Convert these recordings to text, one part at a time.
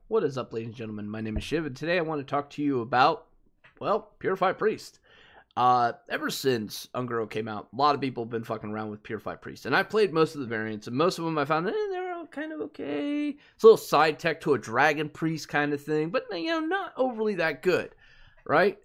What is up, ladies and gentlemen? My name is Shiv, and today I want to talk to you about, well, Purify Priest. Ever since Ungro came out, a lot of people have been fucking around with Purify Priest, and I played most of the variants, and most of them I found, they're all kind of okay. It's a little side tech to a Dragon Priest kind of thing, but, not overly that good, right?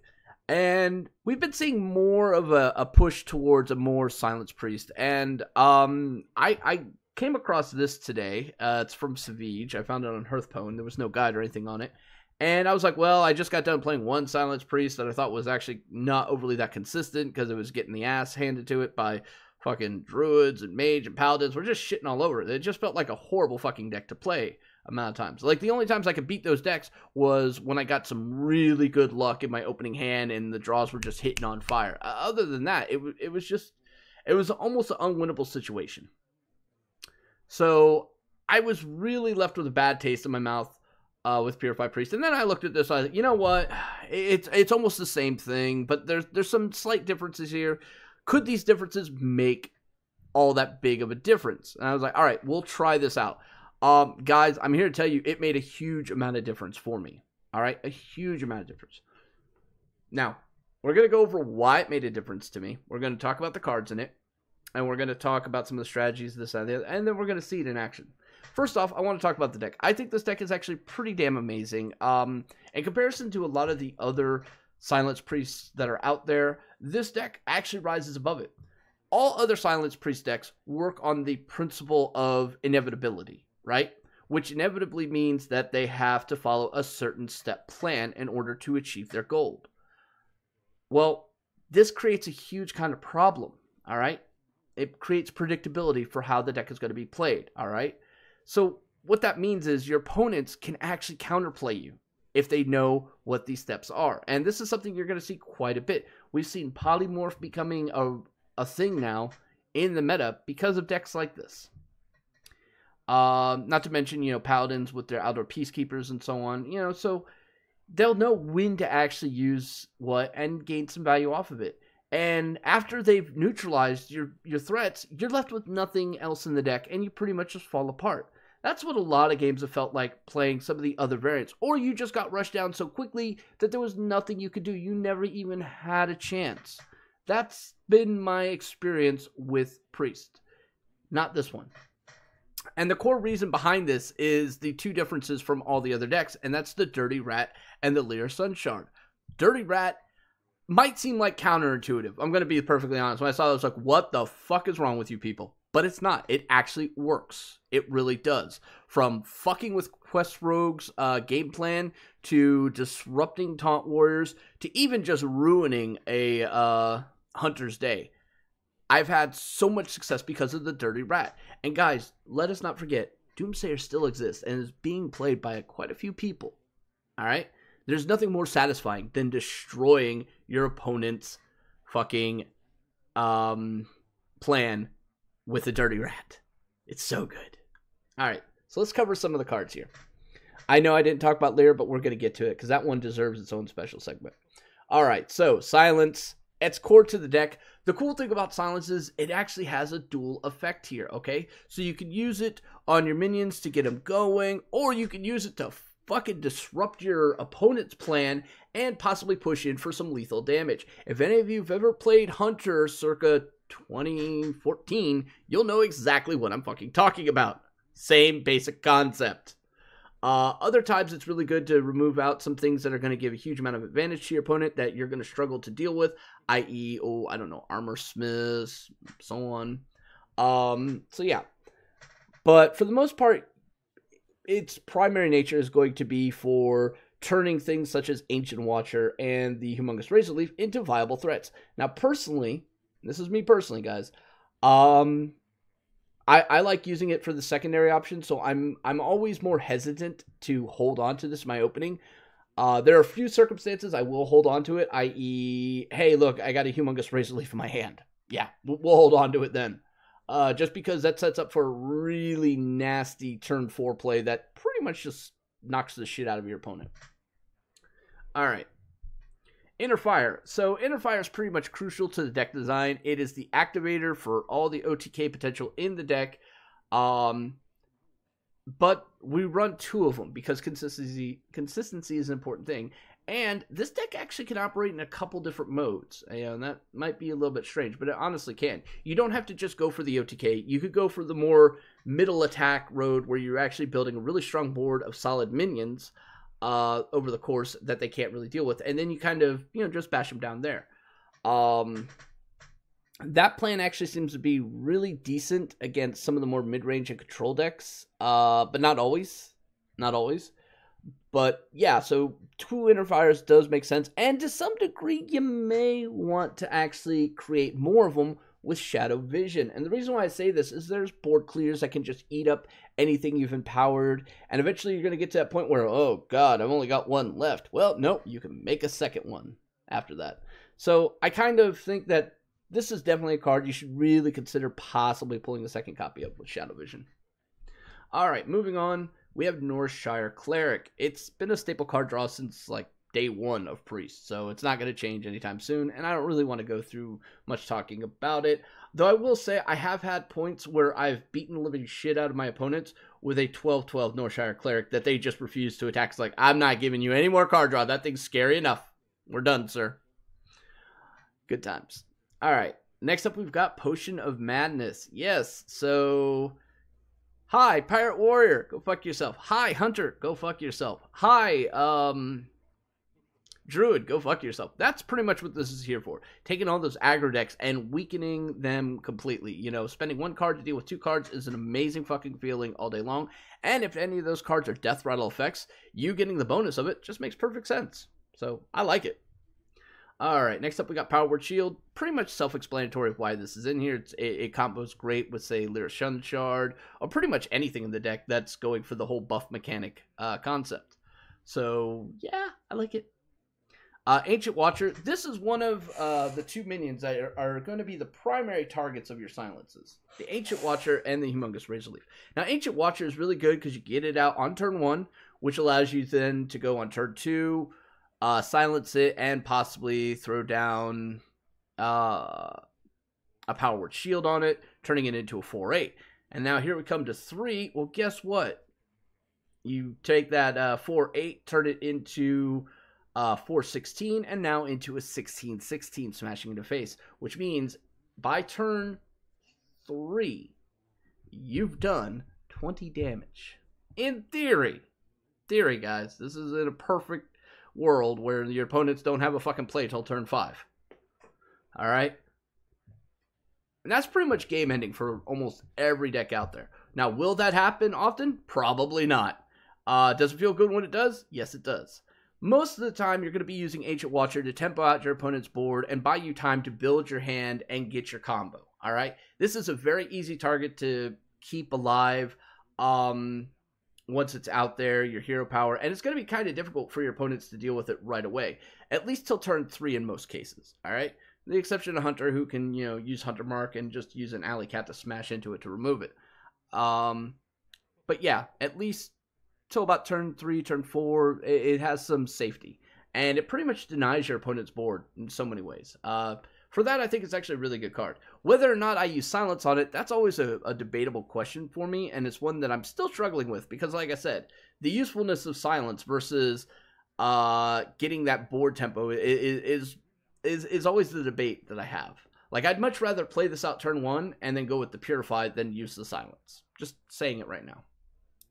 And we've been seeing more of a push towards a more Silence Priest, and I came across this today. It's from Savage. I found it on Hearthstone. There was no guide or anything on it. And I was like, well, I just got done playing one Silence Priest that I thought was actually not overly that consistent because it was getting the ass handed to it by fucking Druids and Mage and Paladins. We're just shitting all over it. It just felt like a horrible fucking deck to play amount of times. Like, the only times I could beat those decks was when I got some really good luck in my opening hand and the draws were just hitting on fire. Other than that, it was almost an unwinnable situation. So I was really left with a bad taste in my mouth with Purify Priest. And then I looked at this, I was like, you know what? It's almost the same thing, but there's some slight differences here. Could these differences make all that big of a difference? And I was like, all right, we'll try this out. Guys, I'm here to tell you it made a huge amount of difference for me. All right? A huge amount of difference. Now, we're going to go over why it made a difference to me. We're going to talk about the cards in it. And we're going to talk about some of the strategies, this and the other. And then we're going to see it in action. First off, I want to talk about the deck. I think this deck is actually pretty damn amazing. In comparison to a lot of the other Silence Priests that are out there, this deck actually rises above it. All other Silence Priest decks work on the principle of inevitability, right? Which inevitably means that they have to follow a certain step plan in order to achieve their goal. Well, this creates a huge kind of problem, all right? It creates predictability for how the deck is going to be played, all right? So what that means is your opponents can actually counterplay you if they know what these steps are. And this is something you're going to see quite a bit. We've seen Polymorph becoming a thing now in the meta because of decks like this. Not to mention, Paladins with their outdoor Peacekeepers and so on, so they'll know when to actually use what and gain some value off of it. And after they've neutralized your threats, you're left with nothing else in the deck, and you pretty much just fall apart. That's what a lot of games have felt like playing some of the other variants. Or you just got rushed down so quickly that there was nothing you could do. You never even had a chance. That's been my experience with Priest. Not this one. And the core reason behind this is the two differences from all the other decks, and that's the Dirty Rat and the Lyra Sun Chard. Dirty Rat might seem like counterintuitive. I'm going to be perfectly honest. When I saw it, I was like, what the fuck is wrong with you people? But it's not. It actually works. It really does. From fucking with Quest Rogue's game plan to disrupting Taunt Warriors to even just ruining a Hunter's Day. I've had so much success because of the Dirty Rat. And guys, let us not forget, Doomsayer still exists and is being played by quite a few people. All right? There's nothing more satisfying than destroying your opponent's fucking plan with a Dirty Rat. It's so good. All right, so let's cover some of the cards here. I know I didn't talk about Lyra, but we're going to get to it because that one deserves its own special segment. All right, so Silence. It's core to the deck. The cool thing about Silence is it actually has a dual effect here, okay? So you can use it on your minions to get them going, or you can use it to fucking disrupt your opponent's plan and possibly push in for some lethal damage. If any of you have ever played Hunter circa 2014, you'll know exactly what I'm fucking talking about. Same basic concept. Other times it's really good to remove out some things that are going to give a huge amount of advantage to your opponent that you're going to struggle to deal with, i.e., armor smiths, so on. So yeah. But for the most part, its primary nature is going to be for turning things such as Ancient Watcher and the Humongous Razor Leaf into viable threats. Now, personally, this is me personally, guys, I like using it for the secondary option, so I'm always more hesitant to hold on to this in my opening. There are a few circumstances I will hold on to it, i.e., hey, look, I got a Humongous Razor Leaf in my hand. Yeah, we'll hold on to it then. Just because that sets up for a really nasty turn 4 play that pretty much just knocks the shit out of your opponent. All right. Inner Fire. So Inner Fire is pretty much crucial to the deck design. It is the activator for all the OTK potential in the deck. But we run 2 of them because consistency is an important thing. And this deck actually can operate in a couple different modes. And that might be a little bit strange, but it honestly can. You don't have to just go for the OTK. You could go for the more middle attack road where you're actually building a really strong board of solid minions over the course that they can't really deal with. And then you kind of, just bash them down there. That plan actually seems to be really decent against some of the more mid-range and control decks, but not always. Not always. But yeah, so 2 inner fires does make sense, and to some degree, you may want to actually create more of them with Shadow Vision. And the reason why I say this is there's board clears that can just eat up anything you've empowered, and eventually you're going to get to that point where, oh god, I've only got 1 left. Well, no, you can make a second one after that. So I kind of think that this is definitely a card you should really consider possibly pulling a second copy of with Shadow Vision. Alright, moving on. We have Northshire Cleric. It's been a staple card draw since like day 1 of Priest, so it's not going to change anytime soon, and I don't really want to go through much talking about it. Though I will say I have had points where I've beaten the living shit out of my opponents with a 12-12 Northshire Cleric that they just refuse to attack. It's like, I'm not giving you any more card draw. That thing's scary enough. We're done, sir. Good times. Alright, next up we've got Potion of Madness. Yes, so... Hi, Pirate Warrior, go fuck yourself. Hi, Hunter, go fuck yourself. Hi, Druid, go fuck yourself. That's pretty much what this is here for. Taking all those aggro decks and weakening them completely. Spending 1 card to deal with 2 cards is an amazing fucking feeling all day long. And if any of those cards are Death Rattle effects, you getting the bonus of it just makes perfect sense. So, I like it. Alright, next up we got Power Word Shield. Pretty much self-explanatory of why this is in here. It combos great with, say, Lyra Sun Chard, or pretty much anything in the deck that's going for the whole buff mechanic concept. So, yeah, I like it. Ancient Watcher. This is one of the 2 minions that are going to be the primary targets of your silences. The Ancient Watcher and the Humongous Razor Leaf. Now, Ancient Watcher is really good because you get it out on turn 1, which allows you then to go on turn 2, silence it, and possibly throw down a Power Word Shield on it, turning it into a 4-8. And now here we come to 3. Well, guess what? You take that 4-8, turn it into 4-16, and now into a 16-16, smashing into face. Which means by turn 3, you've done 20 damage. In theory. Theory, guys. This is in a perfect world where your opponents don't have a fucking play till turn 5. Alright? And that's pretty much game ending for almost every deck out there. Now, will that happen often? Probably not. Does it feel good when it does? Yes, it does. Most of the time, you're going to be using Ancient Watcher to tempo out your opponent's board and buy you time to build your hand and get your combo. Alright? This is a very easy target to keep alive. Once it's out there, your hero power, and it's going to be kind of difficult for your opponents to deal with it right away, at least till turn 3 in most cases. All right, the exception of Hunter, who can use Hunter Mark and just use an alley cat to smash into it to remove it. But yeah, at least till about turn 3, turn 4, it has some safety, and it pretty much denies your opponent's board in so many ways. For that, I think it's actually a really good card. Whether or not I use Silence on it, that's always a debatable question for me, and it's one that I'm still struggling with, because like I said, the usefulness of Silence versus getting that board tempo is always the debate that I have. Like, I'd much rather play this out turn 1 and then go with the Purify than use the Silence. Just saying it right now.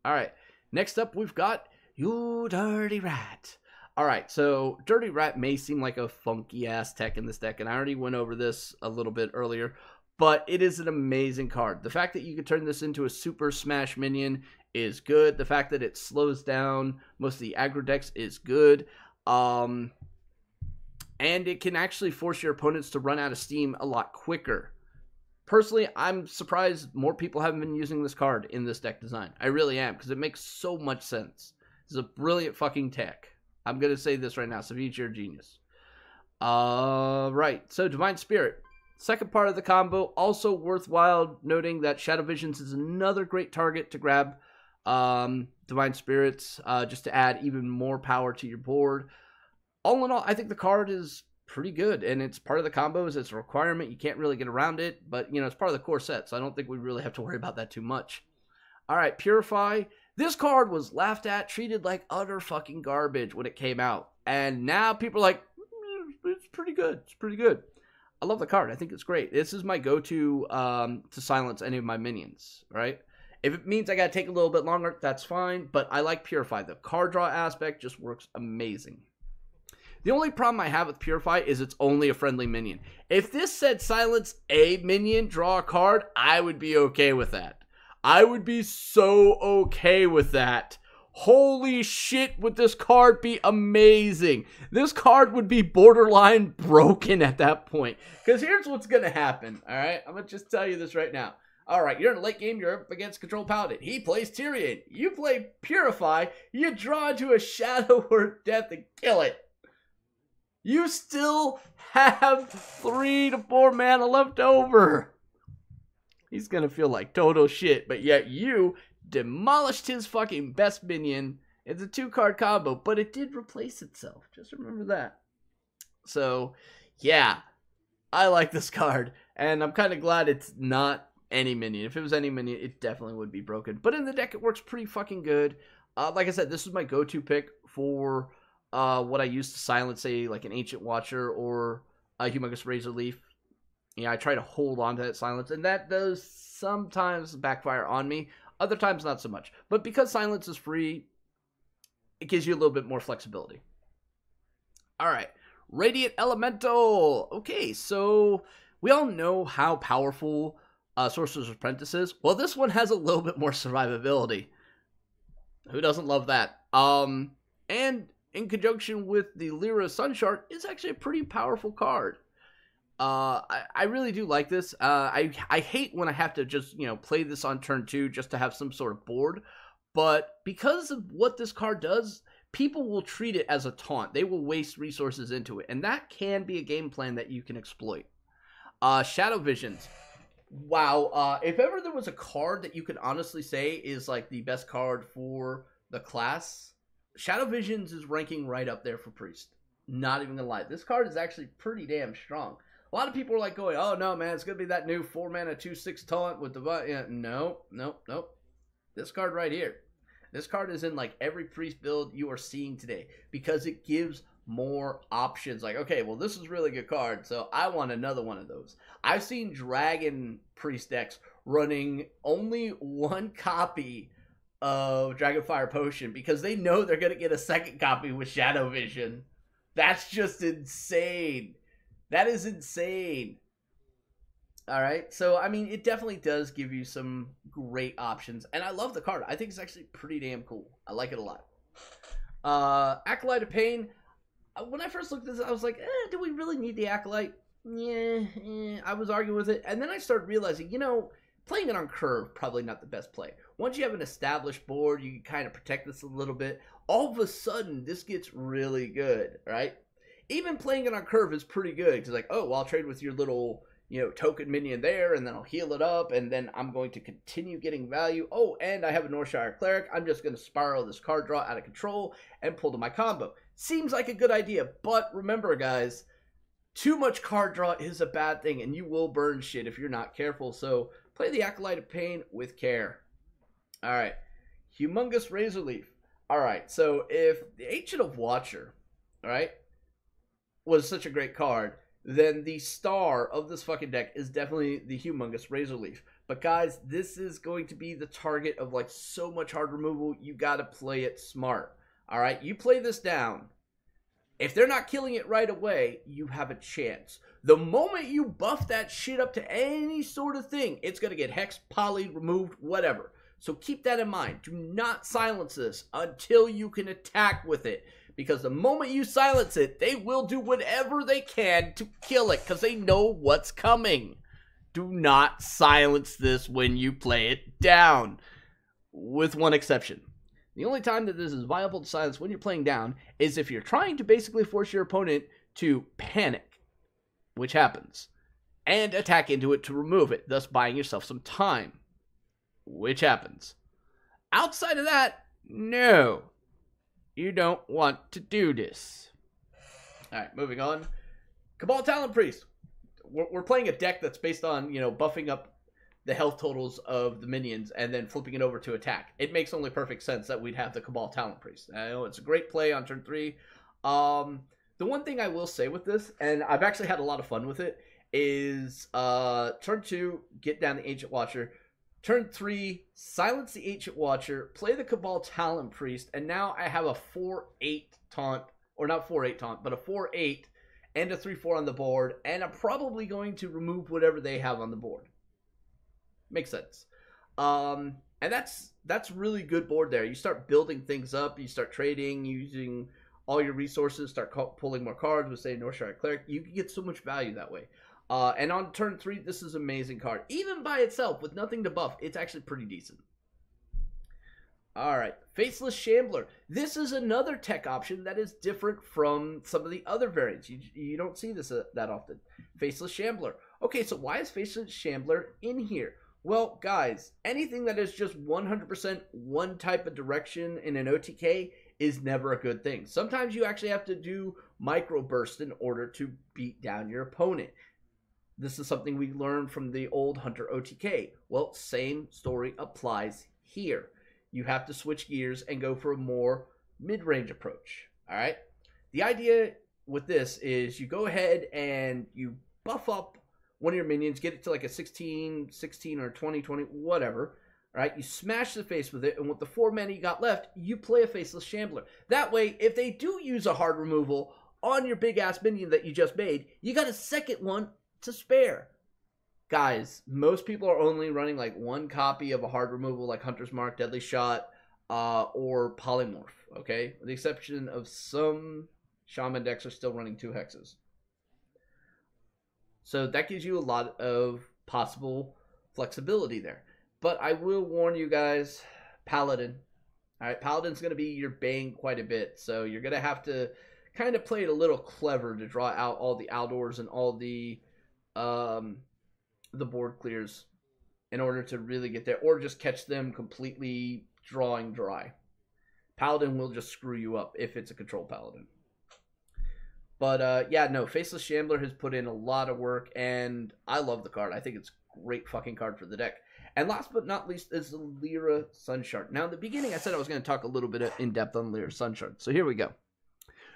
Alright, next up we've got You Dirty Rat. Alright, so Dirty Rat may seem like a funky-ass tech in this deck, and I already went over this a little bit earlier, but it is an amazing card. The fact that you can turn this into a super smash minion is good. The fact that it slows down most of the aggro decks is good. And it can actually force your opponents to run out of steam a lot quicker. Personally, I'm surprised more people haven't been using this card in this deck design. I really am, because it makes so much sense. It's a brilliant fucking tech. I'm going to say this right now. Savage, you're a genius. Right. So, Divine Spirit. Second part of the combo. Also worthwhile noting that Shadow Visions is another great target to grab Divine Spirits, just to add even more power to your board. All in all, I think the card is pretty good, and it's part of the combos. It's a requirement. You can't really get around it, but, it's part of the core set, so I don't think we really have to worry about that too much. All right, Purify. This card was laughed at, treated like utter fucking garbage when it came out. And now people are like, it's pretty good. It's pretty good. I love the card. I think it's great. This is my go-to to silence any of my minions, right? If it means I got to take a little bit longer, that's fine. But I like Purify. The card draw aspect just works amazing. The only problem I have with Purify is it's only a friendly minion. If this said silence a minion, draw a card, I would be okay with that. I would be so okay with that. Holy shit, would this card be amazing. This card would be borderline broken at that point. Because here's what's going to happen, alright? I'm going to just tell you this right now. Alright, you're in a late game, you're up against Control Paladin. He plays Tyrion. You play Purify, you draw into a Shadow or Death and kill it. You still have 3 to 4 mana left over. He's going to feel like total shit, but yet you demolished his fucking best minion. It's a 2-card combo, but it did replace itself. Just remember that. So, yeah, I like this card, and I'm kind of glad it's not any minion. If it was any minion, it definitely would be broken. But in the deck, it works pretty fucking good. Like I said, this is my go-to pick for what I use to silence, say, like an Ancient Watcher or a Humongous Razor Leaf. Yeah, I try to hold on to that silence, and that does sometimes backfire on me. Other times, not so much. But because silence is free, it gives you a little bit more flexibility. Alright, Radiant Elemental. Okay, so we all know how powerful Sorcerer's Apprentice is. Well, this one has a little bit more survivability. Who doesn't love that? And in conjunction with the Lyra Sunshot, is actually a pretty powerful card. I really do like this. I hate when I have to just, play this on turn 2 just to have some sort of board. But because of what this card does, people will treat it as a taunt. They will waste resources into it. And that can be a game plan that you can exploit. Shadow Visions. Wow. If ever there was a card that you could honestly say is like the best card for the class, Shadow Visions is ranking right up there for Priest. Not even gonna lie. This card is actually pretty damn strong. A lot of people are like going, oh no, man, it's going to be that new 4-mana 2/6 taunt with the... Yeah, no. This card right here. This card is in like every priest build you are seeing today because it gives more options. Like, okay, well, this is a really good card, so I want another one of those. I've seen Dragon Priest decks running only 1 copy of Dragonfire Potion because they know they're going to get a second copy with Shadow Vision. That's just insane. That is insane. Alright, so, I mean, it definitely does give you some great options. And I love the card. I think it's actually pretty damn cool. I like it a lot. Acolyte of Pain. When I first looked at this, I was like, do we really need the Acolyte? Yeah, I was arguing with it. And then I started realizing, playing it on curve, probably not the best play. Once you have an established board, you can kind of protect this a little bit. All of a sudden, this gets really good, right? Even playing it on curve is pretty good. Because like, oh, well, I'll trade with your little, token minion there, and then I'll heal it up, and then I'm going to continue getting value. Oh, and I have a Northshire Cleric. I'm just going to spiral this card draw out of control and pull to my combo. Seems like a good idea, but remember, guys, too much card draw is a bad thing, and you will burn shit if you're not careful. So play the Acolyte of Pain with care. All right, Humongous Razor Leaf. All right, so if the Ancient Watcher, all right, was such a great card, then the star of this fucking deck is definitely the Humongous Razor Leaf. But guys, this is going to be the target of like so much hard removal. You got to play it smart. All right, you play this down. If they're not killing it right away, you have a chance. The moment you buff that shit up to any sort of thing, it's going to get hexed, polyed, removed, whatever. So keep that in mind. Do not silence this until you can attack with it. Because the moment you silence it, they will do whatever they can to kill it. Because they know what's coming. Do not silence this when you play it down. With one exception. The only time that this is viable to silence when you're playing down is if you're trying to basically force your opponent to panic. Which happens. And attack into it to remove it. Thus buying yourself some time. Which happens. Outside of that, no. You don't want to do this. Alright, moving on. Cabal Talon Priest. We're playing a deck that's based on, buffing up the health totals of the minions and then flipping it over to attack. It makes only perfect sense that we'd have the Cabal Talent Priest. I know it's a great play on turn 3. The one thing I will say with this, and I've actually had a lot of fun with it, is turn 2, get down the Ancient Watcher. Turn 3, silence the Ancient Watcher, play the Cabal Talent Priest, and now I have a 4-8 taunt, or not 4-8 taunt, but a 4-8 and a 3-4 on the board, and I'm probably going to remove whatever they have on the board. Makes sense. And that's really good board there. You start building things up, you start trading, using all your resources, start pulling more cards with, say, Northshire Cleric. You can get so much value that way. And on turn 3, this is an amazing card. Even by itself, with nothing to buff, it's actually pretty decent. Alright, Faceless Shambler. This is another tech option that is different from some of the other variants. You don't see this that often. Faceless Shambler. Okay, so why is Faceless Shambler in here? Well, guys, anything that is just 100% one type of direction in an OTK is never a good thing. Sometimes you actually have to do microburst in order to beat down your opponent. This is something we learned from the old Hunter OTK. Well, same story applies here. You have to switch gears and go for a more mid-range approach. All right? The idea with this is you go ahead and you buff up one of your minions, get it to like a 16 or 20, whatever. All right, you smash the face with it, and with the 4 mana you got left, you play a Faceless Shambler. That way, if they do use a hard removal on your big-ass minion that you just made, you got a second one to spare. Guys, most people are only running like one copy of a hard removal like Hunter's Mark, Deadly Shot, or Polymorph, okay? With the exception of some Shaman decks are still running 2 hexes. So that gives you a lot of possible flexibility there. But I will warn you guys, Paladin. Alright, Paladin's going to be your bane quite a bit. So you're going to have to kind of play it a little clever to draw out all the outdoors and all the board clears in order to really get there. Or just catch them completely drawing dry. Paladin will just screw you up if it's a control Paladin. But, yeah, no, Faceless Shambler has put in a lot of work, and I love the card. I think it's a great fucking card for the deck. And last but not least is the Lyra Sunshot. Now, in the beginning, I said I was going to talk a little bit in depth on Lyra Sunshot. So here we go.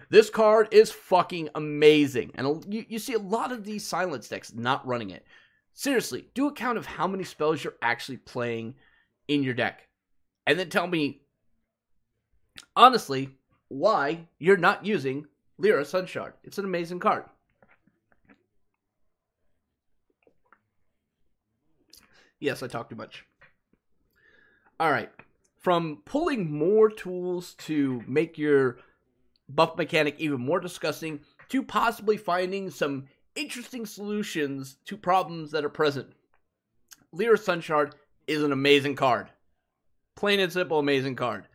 This card is fucking amazing. And you see a lot of these Silence decks not running it. Seriously, do a count of how many spells you're actually playing in your deck. And then tell me, honestly, why you're not using Lehrer Son Chard. It's an amazing card. Yes, I talk too much. Alright. From pulling more tools to make your buff mechanic even more disgusting, to possibly finding some interesting solutions to problems that are present, Lehrer Son Chard is an amazing card. Plain and simple, amazing card.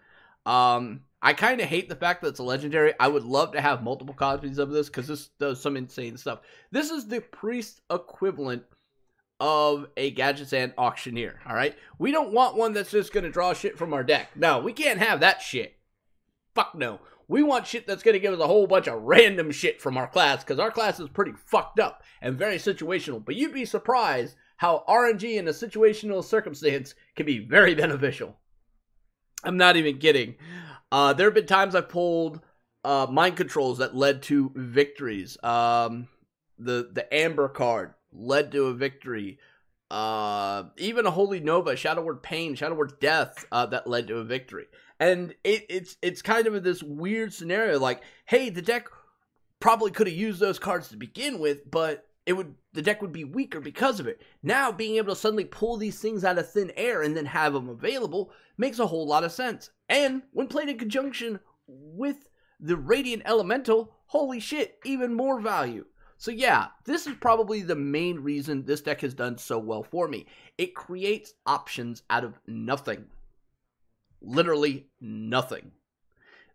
I kind of hate the fact that it's a legendary. I would love to have multiple copies of this because this does some insane stuff. This is the priest equivalent of a Gadgets and Auctioneer, all right? We don't want one that's just going to draw shit from our deck. No, we can't have that shit. Fuck no. We want shit that's going to give us a whole bunch of random shit from our class because our class is pretty fucked up and very situational. But you'd be surprised how RNG in a situational circumstance can be very beneficial. I'm not even kidding. There have been times I've pulled mind controls that led to victories. The Amber card led to a victory. Even a Holy Nova, Shadow Word Pain, Shadow Word Death, that led to a victory. And it's kind of this weird scenario like, hey, the deck probably could have used those cards to begin with, but the deck would be weaker because of it. Now, being able to suddenly pull these things out of thin air and then have them available makes a whole lot of sense. And when played in conjunction with the Radiant Elemental, holy shit, even more value. So yeah, this is probably the main reason this deck has done so well for me. It creates options out of nothing. Literally nothing.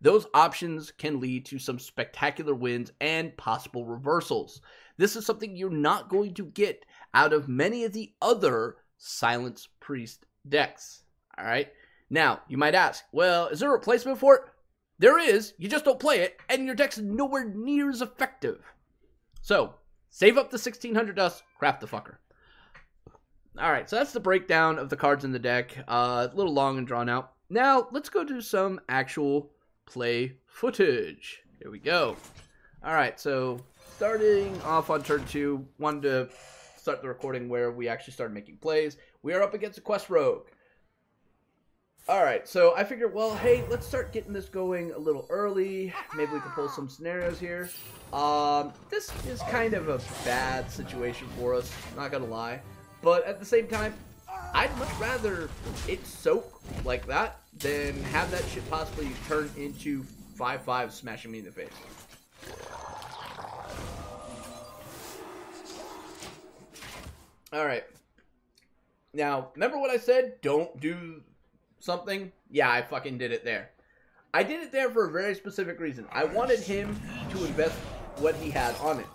Those options can lead to some spectacular wins and possible reversals. This is something you're not going to get out of many of the other Silence Priest decks. Alright? Now, you might ask, well, is there a replacement for it? There is, you just don't play it, and your deck's nowhere near as effective. So, save up the 1600 dust, craft the fucker. Alright, so that's the breakdown of the cards in the deck. A little long and drawn out. Now, let's go to some actual play footage. Here we go. Alright, so starting off on turn 2, wanted to start the recording where we actually started making plays. We are up against a Quest Rogue. Alright, so I figured, well, hey, let's start getting this going a little early. Maybe we can pull some scenarios here. This is kind of a bad situation for us, not gonna lie. But at the same time, I'd much rather it soak like that than have that shit possibly turn into 5/5 smashing me in the face. Alright. Now, remember what I said? Don't do something? Yeah, I fucking did it there. I did it there for a very specific reason. I wanted him to invest what he had on it.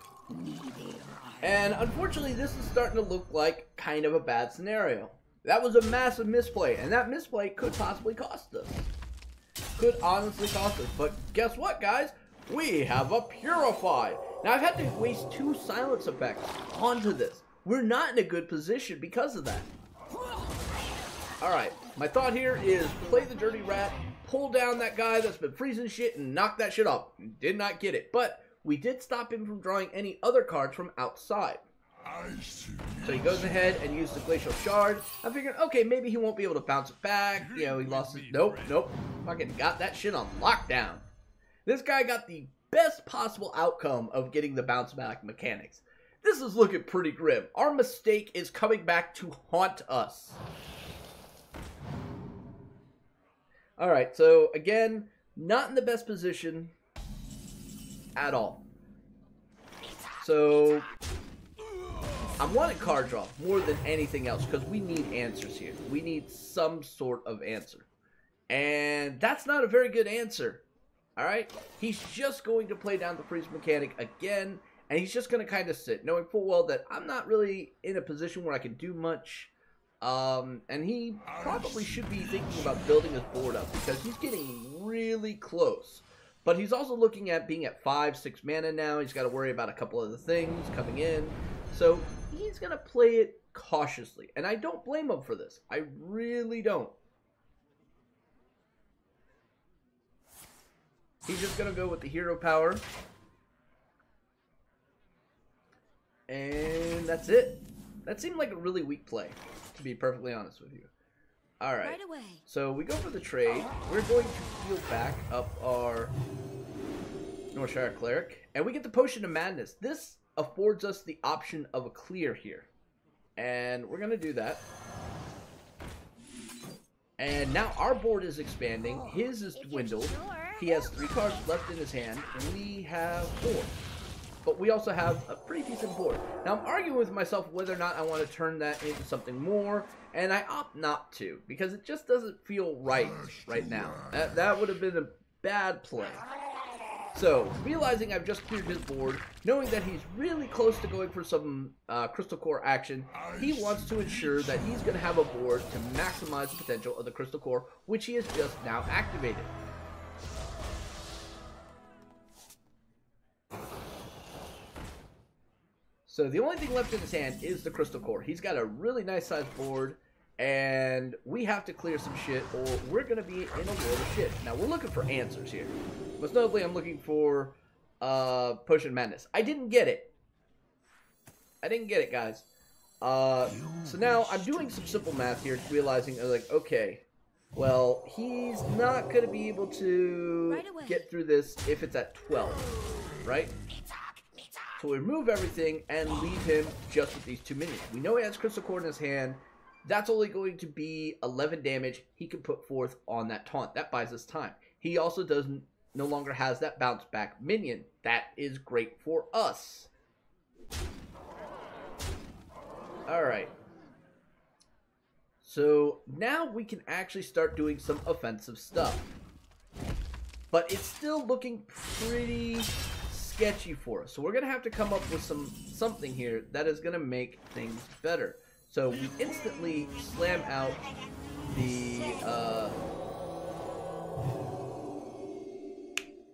And unfortunately, this is starting to look like kind of a bad scenario. That was a massive misplay, and that misplay could possibly cost us. Could honestly cost us. But guess what, guys? We have a Purify. Now, I've had to waste 2 silence effects onto this. We're not in a good position because of that. Alright, my thought here is play the Dirty Rat, pull down that guy that's been freezing shit, and knock that shit off. Did not get it, but we did stop him from drawing any other cards from outside. So he goes ahead and uses the Glacial Shard. I figured, okay, maybe he won't be able to bounce it back. You know, he lost his... Nope. Fucking got that shit on lockdown. This guy got the best possible outcome of getting the bounce back mechanics. This is looking pretty grim. Our mistake is coming back to haunt us. Alright, so again, not in the best position at all. So I'm wanting card draw more than anything else because we need answers here. We need some sort of answer. And that's not a very good answer. Alright? He's just going to play down the freeze mechanic again, and he's just going to kind of sit, knowing full well that I'm not really in a position where I can do much. And he probably should be thinking about building his board up because he's getting really close. But he's also looking at being at 5-6 mana now. He's got to worry about a couple other things coming in. So he's going to play it cautiously. And I don't blame him for this. I really don't. He's just going to go with the hero power. And that's it. That seemed like a really weak play, to be perfectly honest with you. Alright, right, so we go for the trade. We're going to heal back up our Northshire Cleric. And we get the Potion of Madness. This affords us the option of a clear here. And we're going to do that. And now our board is expanding. His is dwindled. He has 3 cards left in his hand. And we have 4. But we also have a pretty decent board. Now, I'm arguing with myself whether or not I want to turn that into something more, and I opt not to, because it just doesn't feel right now. That would have been a bad play. So, realizing I've just cleared his board, knowing that he's really close to going for some Crystal Core action, he wants to ensure that he's going to have a board to maximize the potential of the Crystal Core, which he has just now activated. So the only thing left in his hand is the Crystal Core. He's got a really nice sized board, and we have to clear some shit, or we're going to be in a world of shit. Now, we're looking for answers here. Most notably, I'm looking for Potion of Madness. I didn't get it. I didn't get it, guys. So now I'm doing some simple math here, realizing, like, okay, well, he's not going to be able to get through this if it's at 12, right? So we remove everything and leave him just with these 2 minions. We know he has Crystal Core in his hand. That's only going to be 11 damage he can put forth on that taunt. That buys us time. He also no longer has that bounce back minion. That is great for us. Alright. So now we can actually start doing some offensive stuff. But it's still looking pretty sketchy for us. So we're going to have to come up with something here that is going to make things better. So we instantly slam out the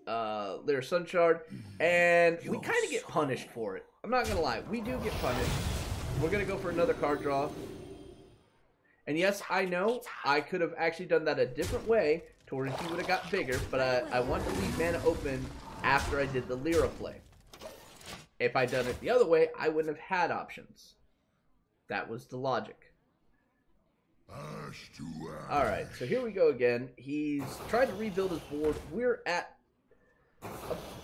Lehrer Son Chard, and we kind of get punished for it. I'm not going to lie. We do get punished. We're going to go for another card draw. And yes, I know I could have actually done that a different way to where he would have got bigger, but I want to leave mana open after I did the Lyra play. If I'd done it the other way, I wouldn't have had options. That was the logic. Alright, so here we go again. He's trying to rebuild his board. We're at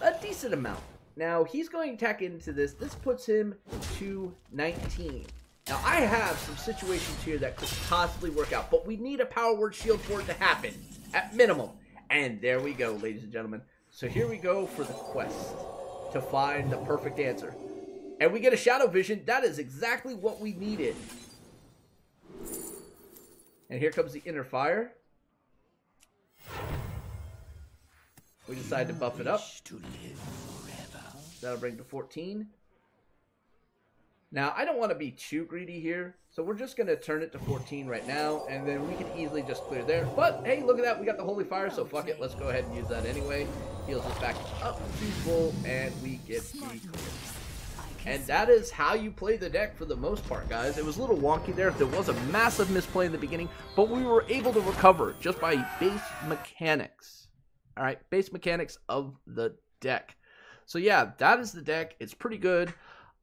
a decent amount. Now, he's going to attack into this. This puts him to 19. Now, I have some situations here that could possibly work out, but we need a power word shield for it to happen, at minimum. And there we go, ladies and gentlemen. So here we go for the quest to find the perfect answer. And we get a shadow vision. That is exactly what we needed. And here comes the inner fire. We decide to buff it up. That'll bring to 14. Now, I don't want to be too greedy here, so we're just going to turn it to 14 right now, and then we can easily just clear there. But, hey, look at that. We got the Holy Fire, so fuck it. Let's go ahead and use that anyway. Heals us back up to full, and we get the clear. And that is how you play the deck for the most part, guys. It was a little wonky there. There was a massive misplay in the beginning, but we were able to recover just by base mechanics. All right, base mechanics of the deck. So, yeah, that is the deck. It's pretty good.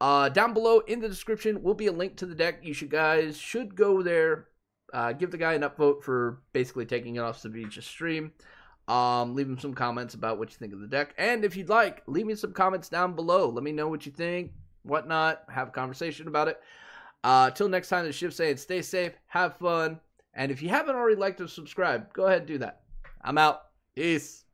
Down below in the description will be a link to the deck. You guys should go there. Give the guy an upvote for basically taking it off Savij's stream. Leave him some comments about what you think of the deck. And if you'd like, leave me some comments down below. Let me know what you think, whatnot. Have a conversation about it. Till next time, this is Shiv saying stay safe, have fun. And if you haven't already liked or subscribed, go ahead and do that. I'm out. Peace.